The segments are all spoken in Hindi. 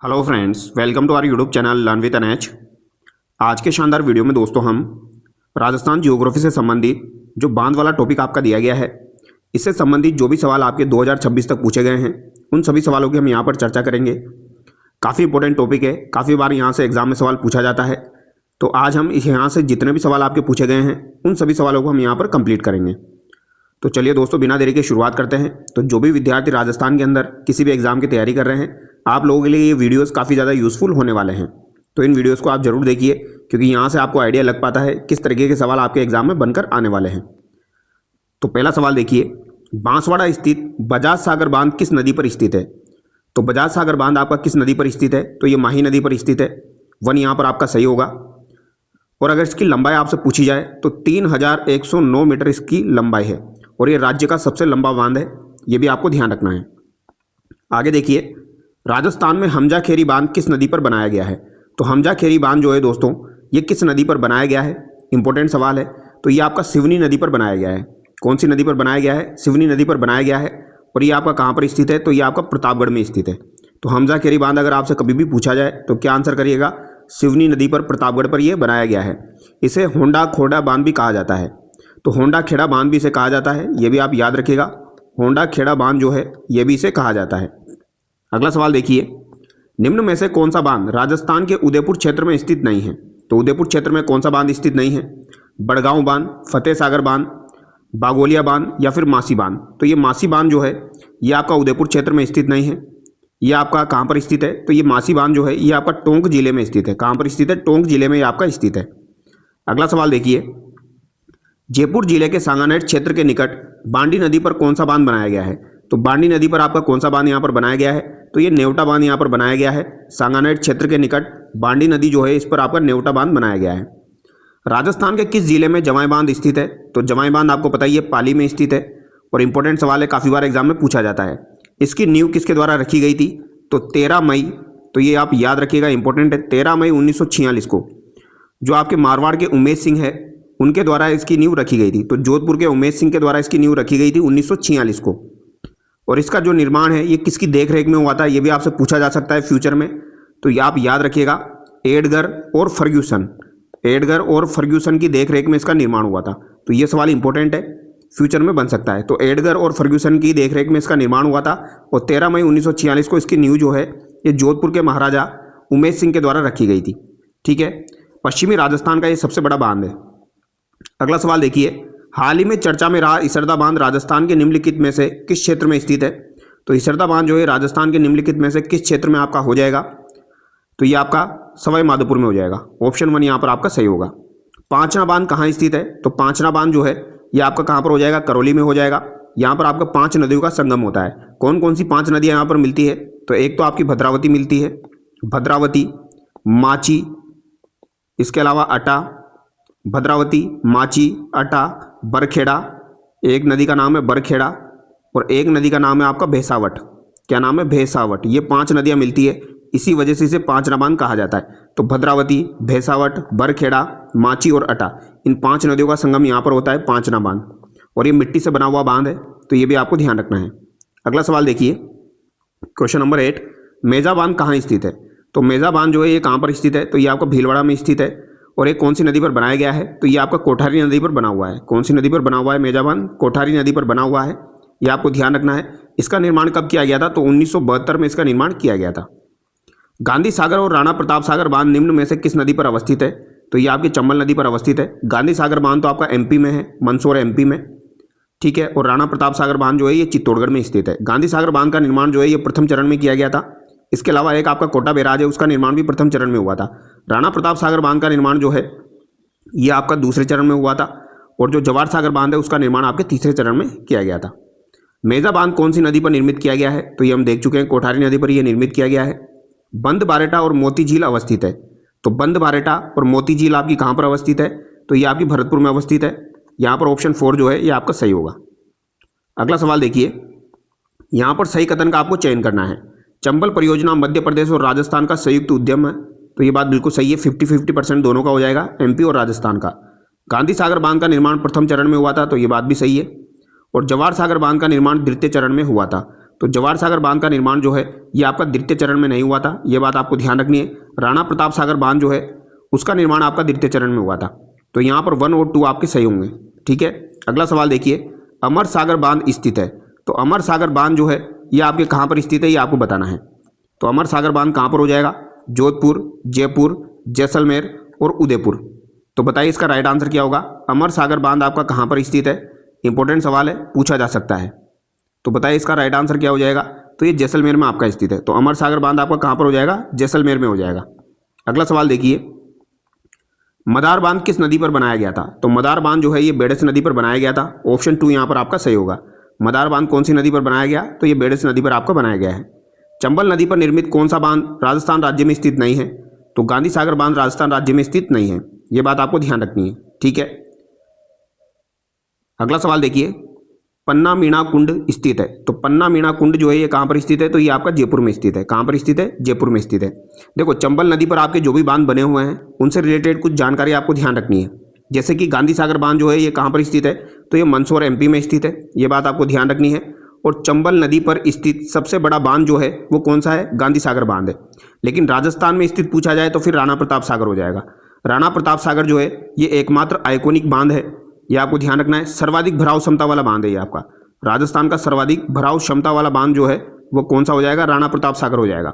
Hello friends, welcome to our YouTube channel learn with NH. आज के शानदार वीडियो में दोस्तों हम राजस्थान जियोग्राफी से संबंधित जो बांध वाला टॉपिक आपका दिया गया है, इससे संबंधित जो भी सवाल आपके 2026 तक पूछे गए हैं उन सभी सवालों की हम यहाँ पर चर्चा करेंगे। काफ़ी इंपॉर्टेंट टॉपिक है, काफ़ी बार यहाँ से एग्जाम में सवाल पूछा जाता है। तो आज हम यहाँ से जितने भी सवाल आपके पूछे गए हैं उन सभी सवालों को हम यहाँ पर कंप्लीट करेंगे। तो चलिए दोस्तों, बिना देरी के शुरुआत करते हैं। तो जो भी विद्यार्थी राजस्थान के अंदर किसी भी एग्जाम की तैयारी कर रहे हैं, आप लोगों के लिए ये वीडियोस काफ़ी ज़्यादा यूज़फुल होने वाले हैं। तो इन वीडियोस को आप जरूर देखिए, क्योंकि यहाँ से आपको आइडिया लग पाता है किस तरीके के सवाल आपके एग्जाम में बनकर आने वाले हैं। तो पहला सवाल देखिए, बांसवाड़ा स्थित बजाज सागर बांध किस नदी पर स्थित है? तो बजाज सागर बांध आपका किस नदी पर स्थित है? तो ये माही नदी पर स्थित है। वन यहाँ पर आपका सही होगा। और अगर इसकी लंबाई आपसे पूछी जाए तो 3109 मीटर इसकी लंबाई है और ये राज्य का सबसे लंबा बांध है, ये भी आपको ध्यान रखना है। आगे देखिए, राजस्थान में हमजा खेरी बांध किस नदी पर बनाया गया है? तो हमजा खेरी बांध जो है दोस्तों, ये किस नदी पर बनाया गया है? इंपॉर्टेंट सवाल है। तो ये आपका सिवनी नदी पर बनाया गया है। कौन सी नदी पर बनाया गया है? सिवनी नदी पर बनाया गया है। और ये आपका कहाँ पर स्थित है? तो ये आपका प्रतापगढ़ में स्थित है। तो हमजा खेरी बांध अगर आपसे कभी भी पूछा जाए तो क्या आंसर करिएगा? सिवनी नदी पर, प्रतापगढ़ पर यह बनाया गया है। इसे होंडा खोड़ा बांध भी कहा जाता है। तो होंडा खेड़ा बांध भी इसे कहा जाता है, ये भी आप याद रखिएगा। होंडा खेड़ा बांध जो है ये भी इसे कहा जाता है। अगला सवाल देखिए, निम्न में से कौन सा बांध राजस्थान के उदयपुर क्षेत्र में स्थित नहीं है? तो उदयपुर क्षेत्र में कौन सा बांध स्थित नहीं है? बड़गांव बांध, फतेह सागर बांध, बागोलिया बांध या फिर मासी बांध? तो ये मासी बांध जो है ये आपका उदयपुर क्षेत्र में स्थित नहीं है। ये आपका कहाँ पर स्थित है? तो ये मासी बांध जो है ये आपका टोंक जिले में स्थित है। कहाँ पर स्थित है? टोंक जिले में ये आपका स्थित है। अगला सवाल देखिए, जयपुर जिले के सांगानेर क्षेत्र के निकट बांडी नदी पर कौन सा बांध बनाया गया है? तो बांडी नदी पर आपका कौन सा बांध यहाँ पर बनाया गया है? तो ये नेवटा बांध यहाँ पर बनाया गया है। सांगानेर क्षेत्र के निकट बांडी नदी जो है इस पर आपका नेवटा बांध बनाया गया है। राजस्थान के किस जिले में जवाई बांध स्थित है? तो जवाई बांध आपको पता ही है पाली में स्थित है। और इंपॉर्टेंट सवाल है, काफ़ी बार एग्जाम में पूछा जाता है। इसकी नींव किसके द्वारा रखी गई थी? तो 13 मई, तो ये आप याद रखिएगा, इंपॉर्टेंट है। 13 मई 1946 को जो आपके मारवाड़ के उमेश सिंह है उनके द्वारा इसकी नींव रखी गई थी। तो जोधपुर के उमेश सिंह के द्वारा इसकी नींव रखी गई थी 1946 को। और इसका जो निर्माण है ये किसकी देखरेख में हुआ था? ये भी आपसे पूछा जा सकता है फ्यूचर में। तो ये आप याद रखिएगा, एडगर और फर्ग्यूसन, एडगर और फर्ग्यूसन की देखरेख में इसका निर्माण हुआ था। तो ये सवाल इंपॉर्टेंट है, फ्यूचर में बन सकता है। तो एडगर और फर्ग्यूसन की देखरेख में इसका निर्माण हुआ था और 13 मई 1946 को इसकी नींव जो है ये जोधपुर के महाराजा उमेश सिंह के द्वारा रखी गई थी। ठीक है, पश्चिमी राजस्थान का ये सबसे बड़ा बांध है। अगला सवाल देखिए, हाल ही में चर्चा में रहा इसरदा बांध राजस्थान के निम्नलिखित में से किस क्षेत्र में स्थित है? तो इसरदा बांध जो है राजस्थान के निम्नलिखित में से किस क्षेत्र में आपका हो जाएगा? तो ये आपका सवाई माधोपुर में हो जाएगा। ऑप्शन 1 यहाँ पर आपका सही होगा। पांचना बांध कहाँ स्थित है? तो पांचना बांध जो है ये आपका कहाँ पर हो जाएगा? करौली में हो जाएगा। यहाँ पर आपका 5 नदियों का संगम होता है। कौन कौन सी 5 नदियाँ यहाँ पर मिलती है? तो एक तो आपकी भद्रावती मिलती है, भद्रावती, माची, इसके अलावा अटा, भद्रावती, माची, अटा, बरखेड़ा, एक नदी का नाम है बरखेड़ा और एक नदी का नाम है आपका भैंसावट। क्या नाम है? भैंसावट। ये 5 नदियां मिलती है, इसी वजह से इसे पांचना बांध कहा जाता है। तो भद्रावती, भैंसावट, बरखेड़ा, माची और अटा, इन 5 नदियों का संगम यहाँ पर होता है पांचना बांध। और ये मिट्टी से बना हुआ बांध है, तो ये भी आपको ध्यान रखना है। अगला सवाल देखिए, क्वेश्चन नंबर 8, मेजा बांध कहाँ स्थित है? तो मेजा बांध जो है ये कहाँ पर स्थित है? तो ये आपका भीलवाड़ा में स्थित है। और ये कौन सी नदी पर बनाया गया है? तो ये आपका कोठारी नदी पर बना हुआ है। कौन सी नदी पर बना हुआ है मेजा बांध? कोठारी नदी पर बना हुआ है, ये आपको ध्यान रखना है। इसका निर्माण कब किया गया था? तो 1972 में इसका निर्माण किया गया था। गांधी सागर और राणा प्रताप सागर बांध निम्न में से किस नदी पर अवस्थित है? तो ये आपकी चंबल नदी पर अवस्थित है। गांधी सागर बांध तो आपका एमपी में है, मंदसौर एमपी में। ठीक है, और राणा प्रताप सागर बांध जो है ये चित्तौड़गढ़ में स्थित है। गांधी सागर बांध का निर्माण जो है ये प्रथम चरण में किया गया था। इसके अलावा एक आपका कोटा बैराज है, उसका निर्माण भी प्रथम चरण में हुआ था। राणा प्रताप सागर बांध का निर्माण जो है ये आपका दूसरे चरण में हुआ था। और जो जवाहर सागर बांध है उसका निर्माण आपके तीसरे चरण में किया गया था। मेजा बांध कौन सी नदी पर निर्मित किया गया है? तो ये हम देख चुके हैं, कोठारी नदी पर यह निर्मित किया गया है। बंद बारेटा और मोती झील अवस्थित है। तो बंद बारेटा और मोती झील आपकी कहाँ पर अवस्थित है? तो ये आपकी भरतपुर में अवस्थित है। यहाँ पर ऑप्शन 4 जो है ये आपका सही होगा। अगला सवाल देखिए, यहाँ पर सही कथन का आपको चयन करना है। चंबल परियोजना मध्य प्रदेश और राजस्थान का संयुक्त उद्यम है। तो ये बात बिल्कुल सही है, 50-50% दोनों का हो जाएगा, एमपी और राजस्थान का। गांधी सागर बांध का निर्माण प्रथम चरण में हुआ था, तो ये बात भी सही है। और जवाहर सागर बांध का निर्माण द्वितीय चरण में हुआ था। तो जवाहर सागर बांध का निर्माण जो है ये आपका द्वितीय चरण में नहीं हुआ था, ये बात आपको ध्यान रखनी है। राणा प्रताप सागर बांध जो है उसका निर्माण आपका द्वितीय चरण में हुआ था। तो यहाँ पर 1 और 2 आपके सही होंगे। ठीक है, अगला सवाल देखिए, अमर सागर बांध स्थित है। तो अमर सागर बांध जो है ये आपके कहाँ पर स्थित है ये आपको बताना है। तो अमर सागर बांध कहाँ पर हो जाएगा? जोधपुर, जयपुर, जैसलमेर और उदयपुर। तो बताइए इसका राइट आंसर क्या होगा? अमर सागर बांध आपका कहाँ पर स्थित है? इंपॉर्टेंट सवाल है, पूछा जा सकता है। तो बताइए इसका राइट आंसर क्या हो जाएगा? तो ये जैसलमेर में आपका स्थित है। तो अमर सागर बांध आपका कहाँ पर हो जाएगा? जैसलमेर में हो जाएगा। अगला सवाल देखिए, मदार बांध किस नदी पर बनाया गया था? तो मदार बांध जो है ये बेडस नदी पर बनाया गया था। ऑप्शन 2 यहाँ पर आपका सही होगा। मदार बांध कौन सी नदी पर बनाया गया? तो ये बेडस नदी पर आपका बनाया गया है। चंबल नदी पर निर्मित कौन सा बांध राजस्थान राज्य में स्थित नहीं है? तो गांधी सागर बांध राजस्थान राज्य में स्थित नहीं है, ये बात आपको ध्यान रखनी है। ठीक है, अगला सवाल देखिए, पन्ना मीणा कुंड स्थित है। तो पन्ना मीणा कुंड जो है ये कहाँ पर स्थित है? तो ये आपका जयपुर में स्थित है। कहाँ पर स्थित है? जयपुर में स्थित है। देखो, चंबल नदी पर आपके जो भी बांध बने हुए हैं उनसे रिलेटेड कुछ जानकारी आपको ध्यान रखनी है। जैसे कि गांधी सागर बांध जो है ये कहाँ पर स्थित है? तो ये मंदसौर MP में स्थित है, ये बात आपको ध्यान रखनी है। और चंबल नदी पर स्थित सबसे बड़ा बांध जो है वो कौन सा है? गांधी सागर बांध है। लेकिन राजस्थान में स्थित पूछा जाए तो फिर राणा प्रताप सागर हो जाएगा। राणा प्रताप सागर जो है ये एकमात्र आइकोनिक बांध है, ये आपको ध्यान रखना है। सर्वाधिक भराव क्षमता वाला बांध है ये आपका। राजस्थान का सर्वाधिक भराव क्षमता वाला बांध जो है वो कौन सा हो जाएगा? राणा प्रताप सागर हो जाएगा।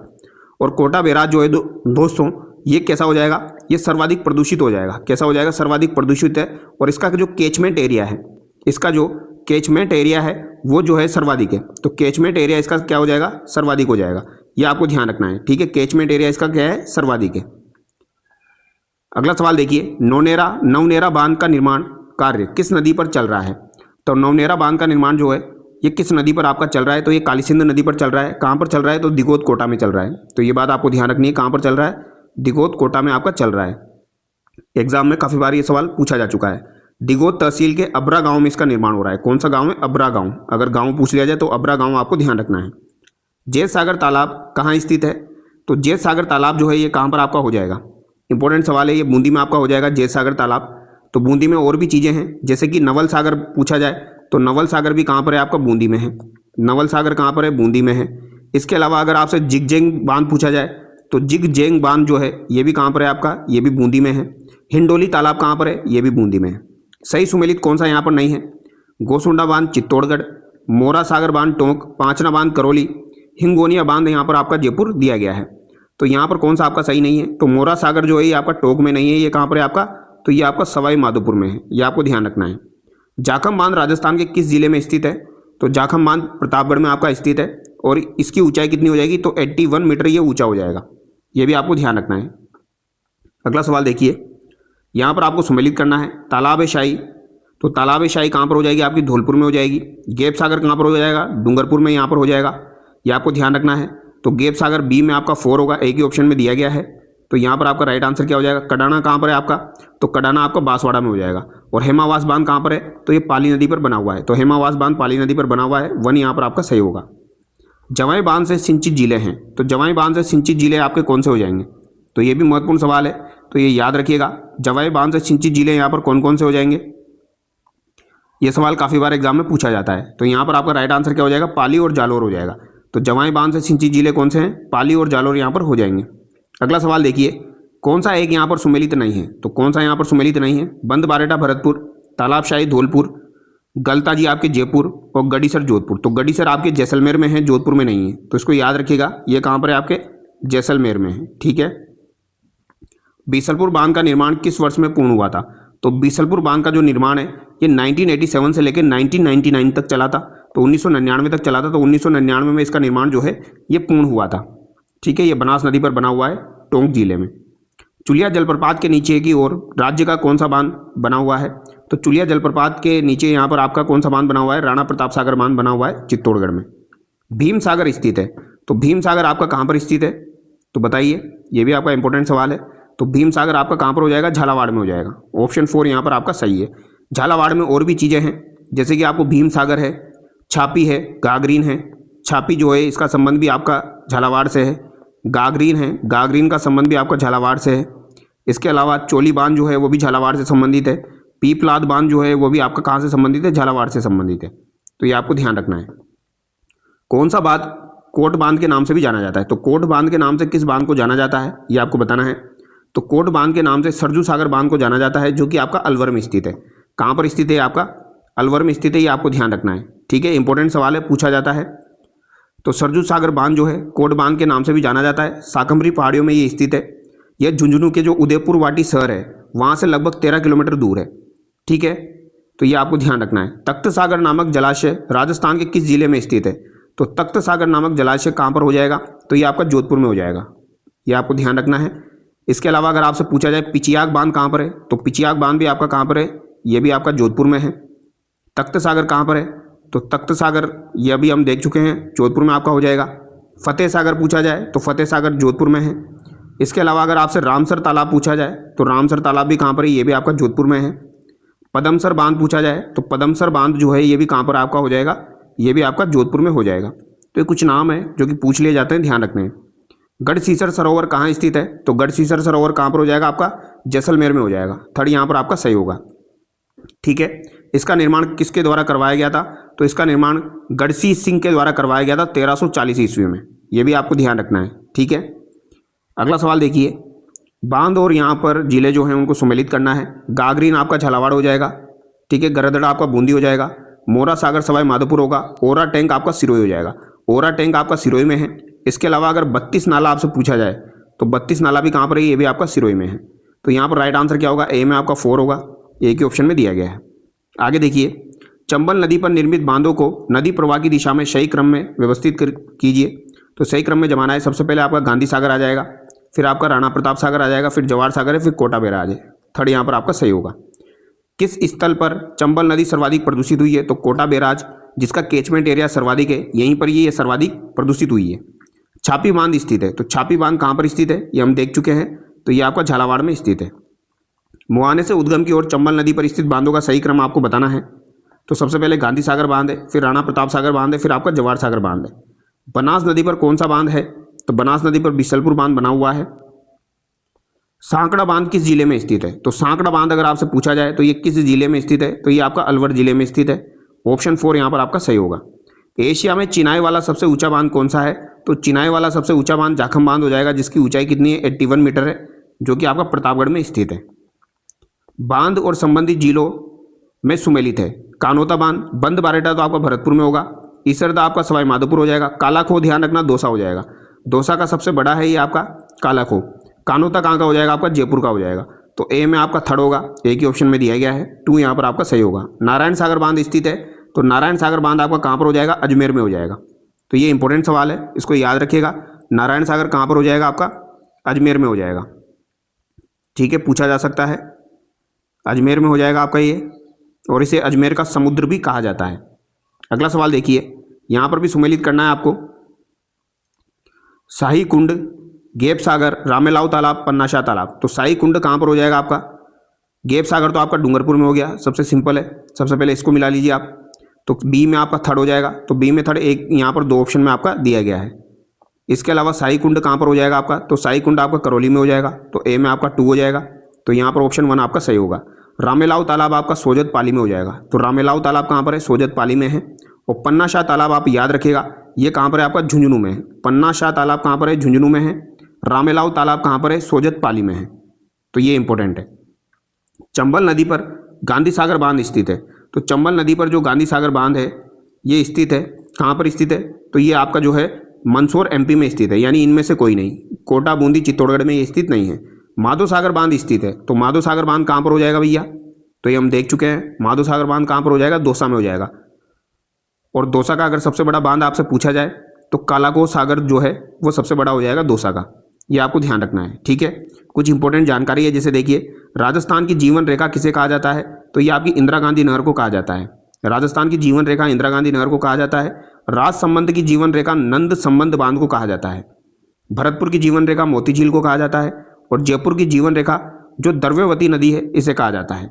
और कोटा बैराज जो है दोस्तों ये कैसा हो जाएगा? ये सर्वाधिक प्रदूषित हो जाएगा। कैसा हो जाएगा? सर्वाधिक प्रदूषित है। और इसका जो कैचमेंट एरिया है, इसका जो कैचमेंट एरिया है वो जो है सर्वाधिक है। तो कैचमेंट एरिया इसका क्या हो जाएगा? सर्वाधिक हो जाएगा, ये आपको ध्यान रखना है। ठीक है, कैचमेंट एरिया इसका क्या है? सर्वाधिक है। अगला सवाल देखिए, नवनेरा बांध का निर्माण कार्य किस नदी पर चल रहा है? तो नवनेरा बांध का निर्माण जो है ये किस नदी पर आपका चल रहा है? तो ये काली सिंध नदी पर चल रहा है। कहाँ पर चल रहा है? तो दिगोत कोटा में चल रहा है। तो ये बात आपको ध्यान रखनी है, कहाँ पर चल रहा है? दिगोत कोटा में आपका चल रहा है। एग्जाम में काफ़ी बार ये सवाल पूछा जा चुका है। दिगोत तहसील के अबरा गांव में इसका निर्माण हो रहा है। कौन सा गांव है? अबरा गांव। अगर गांव पूछ लिया जाए तो अबरा गांव आपको ध्यान रखना है। जैत सागर तालाब कहाँ स्थित है? तो जैत सागर तालाब जो है ये कहाँ पर आपका हो जाएगा? इंपॉर्टेंट सवाल है, ये बूंदी में आपका हो जाएगा जैत सागर तालाब। तो बूंदी में और भी चीज़ें हैं, जैसे कि नवल सागर पूछा जाए तो नवल सागर भी कहाँ पर है? आपका बूंदी में है। नवल सागर कहाँ पर है? बूंदी में है। इसके अलावा अगर आपसे जिगजेंग बांध पूछा जाए तो जिगजेंग बांध जो है ये भी कहाँ पर है आपका? ये भी बूंदी में है। हिंडोली तालाब कहाँ पर है? ये भी बूंदी में है। सही सुमेलित कौन सा यहाँ पर नहीं है? गोसुंडा बांध चित्तौड़गढ़, मोरा सागर बांध टोंक, पांचना बांध करौली, हिंगोनिया बांध यहाँ पर आपका जयपुर दिया गया है। तो यहाँ पर कौन सा आपका सही नहीं है? तो मोरा सागर जो है ये आपका टोंक में नहीं है, ये कहाँ पर है आपका? तो ये आपका सवाई माधोपुर में है, ये आपको ध्यान रखना है। जाखम बांध राजस्थान के किस जिले में स्थित है? तो जाखम बांध प्रतापगढ़ में आपका स्थित है। और इसकी ऊंचाई कितनी हो जाएगी? तो 81 मीटर ये ऊंचा हो जाएगा, ये भी आपको ध्यान रखना है। अगला सवाल देखिए, यहाँ पर आपको सम्मिलित करना है। तालाब शाही, तो तालाब शाही कहाँ पर हो जाएगी? आपकी धौलपुर में हो जाएगी। गैप सागर कहाँ पर हो जाएगा? डूंगरपुर में यहाँ पर हो जाएगा, ये आपको ध्यान रखना है। तो गैप सागर B में आपका 4 होगा, एक ही ऑप्शन में दिया गया है। तो यहाँ पर आपका राइट आंसर क्या हो जाएगा? कडाना कहाँ पर है आपका? तो कडाना आपका बांसवाड़ा में हो जाएगा। और हेमावास बांध कहाँ पर है? तो ये पाली नदी पर बना हुआ है। तो हेमावास बांध पाली नदी पर बना हुआ है, 1 यहाँ पर आपका सही होगा। जवाई बांध से सिंचित जिले हैं, तो जवाई बांध से सिंचित जिले आपके कौन से हो जाएंगे? तो ये भी महत्वपूर्ण सवाल है, तो ये याद रखिएगा। जवाई बांध से सिंचित जिले यहाँ पर कौन कौन से हो जाएंगे? ये सवाल काफ़ी बार एग्जाम में पूछा जाता है। तो यहाँ पर आपका राइट आंसर क्या हो जाएगा? पाली और जालोर हो जाएगा। तो जवाई बांध से सिंचित जिले कौन से हैं? पाली और जालोर यहाँ पर हो जाएंगे। अगला सवाल देखिए, कौन सा एक यहाँ पर सुमेलित नहीं है? तो कौन सा यहाँ पर सुमेलित नहीं है? बंद बारेटा भरतपुर, तालाबशाही धौलपुर, गलताजी आपके जयपुर और गड़ीसर जोधपुर। तो गड़ीसर आपके जैसलमेर में है, जोधपुर में नहीं है। तो इसको याद रखिएगा, ये कहाँ पर है? आपके जैसलमेर में है। ठीक है। बीसलपुर बांध का निर्माण किस वर्ष में पूर्ण हुआ था? तो बीसलपुर बांध का जो निर्माण है ये 1987 से लेकर 1999 तक चला था। तो 1999 तक चला था। तो 1999 में इसका निर्माण जो है ये पूर्ण हुआ था। ठीक है, ये बनास नदी पर बना हुआ है, टोंक जिले में। चुलिया जलप्रपात के नीचे की ओर राज्य का कौन सा बांध बना हुआ है? तो चुलिया जलप्रपात के नीचे यहाँ पर आपका कौन सा बांध बना हुआ है? राणा प्रताप सागर बांध बना हुआ है चित्तौड़गढ़ में। भीम सागर स्थित है, तो भीम सागर आपका कहाँ पर स्थित है? तो बताइए, ये भी आपका इंपॉर्टेंट सवाल है। तो भीम सागर आपका कहाँ पर हो जाएगा? झालावाड़ में हो जाएगा। ऑप्शन 4 यहाँ पर आपका सही है। झालावाड़ में और भी चीज़ें हैं, जैसे कि आपको भीम सागर है, छापी है, गागरीन है। छापी जो है इसका संबंध भी आपका झालावाड़ से है। गागरीन है, गागरीन का संबंध भी आपका झालावाड़ से है। इसके अलावा चोली बांध जो है वो भी झालावाड़ से संबंधित है। पीपलाद बांध जो है वो भी आपका कहाँ से संबंधित है? झालावाड़ से संबंधित है। तो ये आपको ध्यान रखना है। कौन सा बांध कोट बांध के नाम से भी जाना जाता है? तो कोट बांध के नाम से किस बांध को जाना जाता है ये आपको बताना है। तो कोट बांध के नाम से सरजू सागर बांध को जाना जाता है, जो कि आपका अलवर में स्थित है। कहाँ पर स्थित है? आपका अलवर में स्थित है, ये आपको ध्यान रखना है। ठीक है, इंपॉर्टेंट सवाल है, पूछा जाता है। तो सरजू सागर बांध जो है कोट बांध के नाम से भी जाना जाता है। शाकंभरी पहाड़ियों में ये स्थित है। यह झुंझुनू के जो उदयपुर वाटी शहर है वहाँ से लगभग 13 किलोमीटर दूर है। ठीक है, तो ये आपको ध्यान रखना है। तख्त सागर नामक जलाशय राजस्थान के किस जिले में स्थित है? तो तख्त सागर नामक जलाशय कहाँ पर हो जाएगा? तो ये आपका जोधपुर में हो जाएगा, ये आपको ध्यान रखना है। इसके अलावा अगर आपसे पूछा जाए पिचियाग बांध कहाँ पर है, तो पिचियाग बांध भी आपका कहाँ पर है? ये भी आपका जोधपुर में है। तख्त सागर कहाँ पर है? तो तख्त सागर ये अभी हम देख चुके हैं, जोधपुर में आपका हो जाएगा। फतेह सागर पूछा जाए तो फतेह सागर जोधपुर में है। इसके अलावा अगर आपसे रामसर तालाब पूछा जाए तो रामसर तालाब भी कहाँ पर है? ये भी आपका जोधपुर में है। पदमसर बांध पूछा जाए तो पदमसर बांध जो है ये भी कहाँ पर आपका हो जाएगा? ये भी आपका जोधपुर में हो जाएगा। तो ये कुछ नाम है जो कि पूछ लिए जाते हैं, ध्यान रखने हैं। गढ़सीसर सरोवर कहाँ स्थित है? तो गढ़सीसर सरोवर कहाँ पर हो जाएगा? आपका जैसलमेर में हो जाएगा। थर्ड यहाँ पर आपका सही होगा। ठीक है, इसका निर्माण किसके द्वारा करवाया गया था? तो इसका निर्माण गढ़सी सिंह के द्वारा करवाया गया था 1340 ईस्वी में। ये भी आपको ध्यान रखना है। ठीक है, अगला सवाल देखिए। बांध और यहाँ पर जिले जो हैं उनको सम्मिलित करना है। गागरीन आपका झालावाड़ हो जाएगा। ठीक है, गरदड़ा आपका बूंदी हो जाएगा। मोरा सागर सवाई माधोपुर होगा। ओरा टैंक आपका सिरोही हो जाएगा। ओरा टैंक आपका सिरोही में है। इसके अलावा अगर 32 नाला आपसे पूछा जाए तो 32 नाला भी कहाँ पर है? ये भी आपका सिरोही में है। तो यहाँ पर राइट आंसर क्या होगा? ए में आपका 4 होगा, ए के ऑप्शन में दिया गया है। आगे देखिए, चंबल नदी पर निर्मित बांधों को नदी प्रवाह की दिशा में सही क्रम में व्यवस्थित कीजिए। तो सही क्रम में जमाना है। सबसे पहले आपका गांधी सागर आ जाएगा, फिर आपका राणा प्रताप सागर आ जाएगा, फिर जवाहर सागर है, फिर कोटा बेरा आ जाए। थर्ड यहाँ पर आपका सही होगा। किस स्थल पर चंबल नदी सर्वाधिक प्रदूषित हुई है? तो कोटा बेराज, जिसका कैचमेंट एरिया सर्वाधिक है, यहीं पर ये सर्वाधिक प्रदूषित हुई है। छापी बांध स्थित है। तो छापी बांध कहाँ पर स्थित है? ये हम देख चुके हैं। तो ये आपका झालावाड़ में स्थित है। मुहाने से उद्गम की ओर चंबल नदी पर स्थित बांधों का सही क्रम आपको बताना है। तो सबसे पहले गांधी सागर बांध है, फिर राणा प्रताप सागर बांध है, फिर आपका जवाहर सागर बांध है। बनास नदी पर कौन सा बांध है? तो बनास नदी पर बिसलपुर बांध बना हुआ है। सांकड़ा बांध किस जिले में स्थित है? तो सांकड़ा बांध अगर आपसे पूछा जाए तो ये किस जिले में स्थित है? तो ये आपका अलवर जिले में स्थित है। ऑप्शन 4 यहाँ पर आपका सही होगा। एशिया में चिनाई वाला सबसे ऊंचा बांध कौन सा है? तो चिनाई वाला सबसे ऊंचा बांध जाखम बांध हो जाएगा, जिसकी ऊंचाई कितनी है? 81 मीटर है, जो कि आपका प्रतापगढ़ में स्थित है। बांध और संबंधित जिलों में सुमेलित है। कानोता बांध, बंद बारेटा तो आपका भरतपुर में होगा। ईसरदा आपका सवाई माधोपुर हो जाएगा। कालाखो ध्यान रखना दौसा हो जाएगा। दौसा का सबसे बड़ा है ये आपका कालाखो। कानोता कहाँ का हो जाएगा? आपका जयपुर का हो जाएगा। तो ए में आपका थर्ड होगा, ए के ऑप्शन में दिया गया है। 2 यहाँ पर आपका सही होगा। नारायण सागर बांध स्थित है। तो नारायण सागर बांध आपका कहाँ पर हो जाएगा? अजमेर में हो जाएगा। तो ये इंपॉर्टेंट सवाल है, इसको याद रखिएगा। नारायण सागर कहाँ पर हो जाएगा? आपका अजमेर में हो जाएगा। ठीक है, पूछा जा सकता है, अजमेर में हो जाएगा आपका ये, और इसे अजमेर का समुद्र भी कहा जाता है। अगला सवाल देखिए, यहाँ पर भी सुमेलित करना है आपको। शाही कुंड, गेप सागर, रामेलाव तालाब, पन्नाशाह तालाब। तो शाही कुंड कहाँ पर हो जाएगा आपका? गेप सागर तो आपका डूंगरपुर में हो गया, सबसे सिंपल है। सबसे पहले इसको मिला लीजिए आप। तो बी में आपका थर्ड हो जाएगा। तो बी में थर्ड, एक यहाँ पर 2 ऑप्शन में आपका दिया गया है। इसके अलावा शाही कुंड कहाँ पर हो जाएगा आपका? तो शाही कुंड आपका करौली में हो जाएगा। तो ए में आपका 2 हो जाएगा। तो यहाँ पर ऑप्शन 1 आपका सही होगा। रामेलाव तालाब आपका सोजत पाली में हो जाएगा। तो रामेलाव तालाब कहाँ पर है? सोजत पाली में है। और पन्नाशाह तालाब आप याद रखिएगा, ये कहाँ पर है? आपका झुंझुनू में है। पन्नाशाह तालाब कहाँ पर है? झुंझुनू में है। रामेलाव तालाब कहाँ पर है? सोजत पाली में है। तो ये इंपॉर्टेंट है। चंबल नदी पर गांधी सागर बांध स्थित है। तो चंबल नदी पर जो गांधी सागर बांध है ये स्थित है, कहाँ पर स्थित है? तो ये आपका जो है मंदसौर एमपी में स्थित है, यानी इनमें से कोई नहीं। कोटा, बूंदी, चित्तौड़गढ़ में ये स्थित नहीं है। माधो सागर बांध स्थित है। तो माधो सागर बांध कहाँ पर हो जाएगा भैया? तो ये हम देख चुके हैं। माधो सागर बांध कहाँ पर हो जाएगा? दौसा में हो जाएगा। और दौसा का अगर सबसे बड़ा बांध आपसे पूछा जाए तो कालाको सागर जो है वो सबसे बड़ा हो जाएगा दौसा का। ये आपको ध्यान रखना है। ठीक है, कुछ इंपॉर्टेंट जानकारी है, जैसे देखिए, राजस्थान की जीवन रेखा किसे कहा जाता है? तो ये आपकी इंदिरा गांधी नहर को कहा जाता है। राजस्थान की जीवन रेखा इंदिरा गांधी नहर को कहा जाता है। राज संबंध की जीवन रेखा नंद संबंध बांध को कहा जाता है। भरतपुर की जीवन रेखा मोती झील को कहा जाता है। और जयपुर की जीवन रेखा जो द्रव्यवती नदी है इसे कहा जाता है।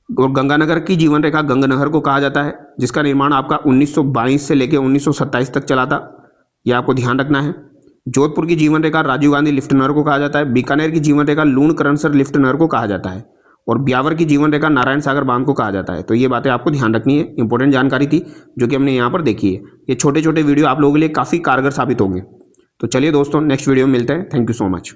और गंगानगर की जीवन रेखा गंगानगर को कहा जाता है, जिसका निर्माण आपका 1922 से लेकर 1927 तक चला था। यह आपको ध्यान रखना है। जोधपुर की जीवन रेखा राजीव गांधी लिफ्ट नहर को कहा जाता है। बीकानेर की जीवन रेखा लूण करनसर लिफ्ट नहर को कहा जाता है। और ब्यावर की जीवन रेखा नारायण सागर बांध को कहा जाता है। तो ये बातें आपको ध्यान रखनी है, इंपॉर्टेंट जानकारी थी जो कि हमने यहाँ पर देखी है। ये छोटे छोटे वीडियो आप लोगों के लिए काफ़ी कारगर साबित होंगे। तो चलिए दोस्तों, नेक्स्ट वीडियो में मिलते हैं। Thank you so much.